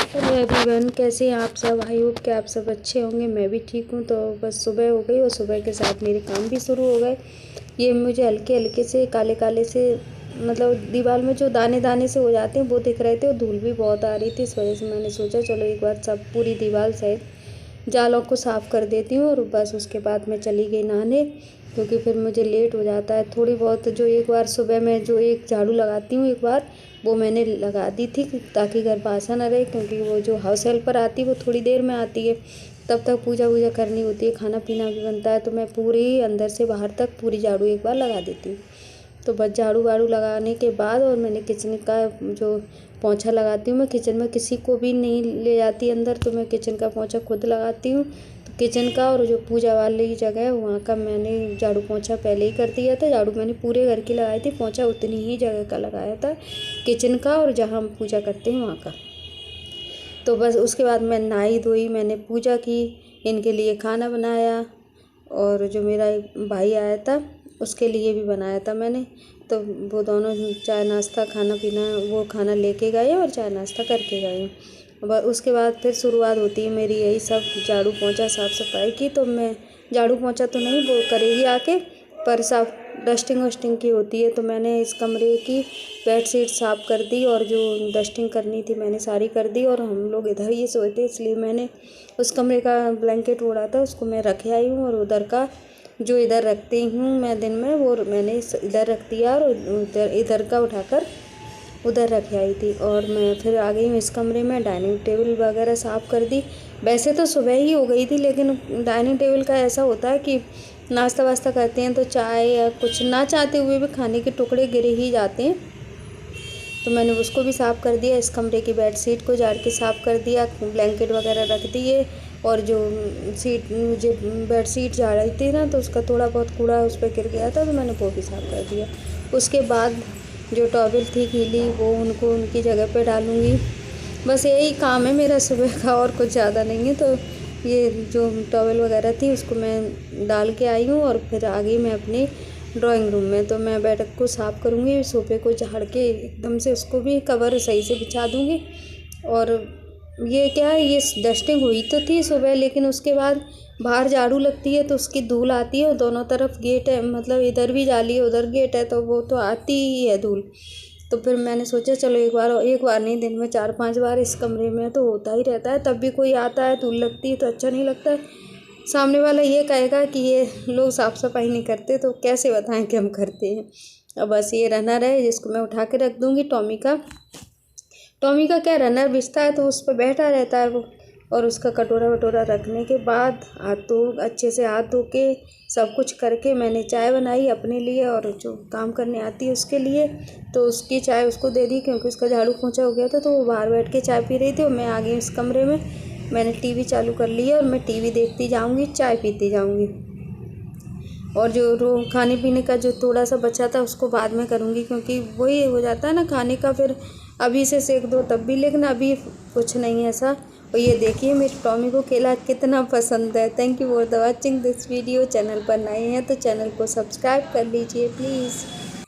Hello everyone, कैसे हैं आप सब। आई होप कि आप सब अच्छे होंगे। मैं भी ठीक हूँ। तो बस सुबह हो गई और सुबह के साथ मेरे काम भी शुरू हो गए। ये मुझे हल्के हल्के से काले काले से मतलब दीवार में जो दाने दाने से हो जाते हैं वो दिख रहे थे और धूल भी बहुत आ रही थी। इस वजह से मैंने सोचा चलो एक बार सब पूरी दीवार सहित जालों को साफ़ कर देती हूँ। और बस उसके बाद मैं चली गई नहाने, क्योंकि फिर मुझे लेट हो जाता है। थोड़ी बहुत जो एक बार सुबह में जो एक झाड़ू लगाती हूँ एक बार, वो मैंने लगा दी थी ताकि घर बासा ना रहे, क्योंकि वो जो हाउस हेल्पर आती है वो थोड़ी देर में आती है, तब तक पूजा वूजा करनी होती है, खाना पीना भी बनता है। तो मैं पूरी अंदर से बाहर तक पूरी झाड़ू एक बार लगा देती हूँ। तो बस झाड़ू वाड़ू लगाने के बाद और मैंने किचन का जो पोंछा लगाती हूँ। मैं किचन में किसी को भी नहीं ले जाती अंदर, तो मैं किचन का पोंछा खुद लगाती हूँ। तो किचन का और जो पूजा वाली जगह है वहाँ का मैंने झाड़ू पोंछा पहले ही कर दिया था। झाड़ू मैंने पूरे घर की लगाई थी, पोंछा उतनी ही जगह का लगाया था, किचन का और जहाँ हम पूजा करते हैं वहाँ का। तो बस उसके बाद मैं नहाई धोई, मैंने पूजा की, इनके लिए खाना बनाया और जो मेरा एक भाई आया था उसके लिए भी बनाया था मैंने। तो वो दोनों चाय नाश्ता खाना पीना वो खाना लेके गए और चाय नाश्ता करके गए। उसके बाद फिर शुरुआत होती है मेरी यही सब झाड़ू पोंछा साफ़ सफाई की। तो मैं झाड़ू पोंछा तो नहीं, वो करेगी आके, पर साफ डस्टिंग वस्टिंग की होती है। तो मैंने इस कमरे की बेडशीट साफ़ कर दी और जो डस्टिंग करनी थी मैंने सारी कर दी। और हम लोग इधर ही सोए थे, इसलिए मैंने उस कमरे का ब्लैंकेट ओढ़ा था उसको मैं रखे आई हूँ, और उधर का जो इधर रखती हूँ मैं दिन में वो मैंने इधर रख दिया और इधर का उठाकर उधर रख आई थी। और मैं फिर आ गई हूँ इस कमरे में, डाइनिंग टेबल वगैरह साफ़ कर दी। वैसे तो सुबह ही हो गई थी, लेकिन डाइनिंग टेबल का ऐसा होता है कि नाश्ता वास्ता करते हैं तो चाय या कुछ ना चाहते हुए भी खाने के टुकड़े गिरे ही जाते हैं। तो मैंने उसको भी साफ़ कर दिया। इस कमरे की बेडशीट को झाड़ के साफ़ कर दिया, ब्लैंकेट वगैरह रख दिए। और जो जो बेडशीट झाड़ी थी ना, तो उसका थोड़ा बहुत कूड़ा उस पर गिर गया था, तो मैंने वो भी साफ़ कर दिया। उसके बाद जो टॉवल थी गीली वो उनको उनकी जगह पे डालूँगी। बस यही काम है मेरा सुबह का, और कुछ ज़्यादा नहीं है। तो ये जो टॉवल वगैरह थी उसको मैं डाल के आई हूँ और फिर आ गई मैं अपने ड्राइंग रूम में। तो मैं बैठक को साफ़ करूँगी, सोफ़े को झाड़ के एकदम से उसको भी कवर सही से बिछा दूँगी। और ये क्या है, ये डस्टिंग हुई तो थी सुबह, लेकिन उसके बाद बाहर झाड़ू लगती है तो उसकी धूल आती है, और दोनों तरफ गेट है, मतलब इधर भी जाली है उधर गेट है, तो वो तो आती ही है धूल। तो फिर मैंने सोचा चलो एक बार नहीं, दिन में 4-5 बार इस कमरे में तो होता ही रहता है। तब भी कोई आता है धूल लगती है तो अच्छा नहीं लगता है। सामने वाला ये कहेगा कि ये लोग साफ़ सफाई नहीं करते, तो कैसे बताएं कि हम करते हैं। अब बस ये रनर है जिसको मैं उठा के रख दूँगी। टॉमी का क्या रनर बिछता है तो उस पर बैठा रहता है वो। और उसका कटोरा वटोरा रखने के बाद अच्छे से हाथ धो के सब कुछ करके मैंने चाय बनाई अपने लिए और जो काम करने आती है उसके लिए। तो उसकी चाय उसको दे दी, क्योंकि उसका झाड़ू पोंछा हो गया था, तो वो बाहर बैठ के चाय पी रही थी और मैं आ गई इस कमरे में। मैंने टीवी चालू कर लिया और मैं टीवी देखती जाऊँगी, चाय पीती जाऊँगी। और जो खाने पीने का जो थोड़ा सा बचा था उसको बाद में करूँगी, क्योंकि वही हो जाता है ना खाने का, फिर अभी से सेक दो तब भी, लेकिन अभी कुछ नहीं है ऐसा। और ये देखिए मेरे टॉमी को केला कितना पसंद है। Thank you for the watching this video. Channel पर नए हैं तो चैनल को सब्सक्राइब कर लीजिए प्लीज़।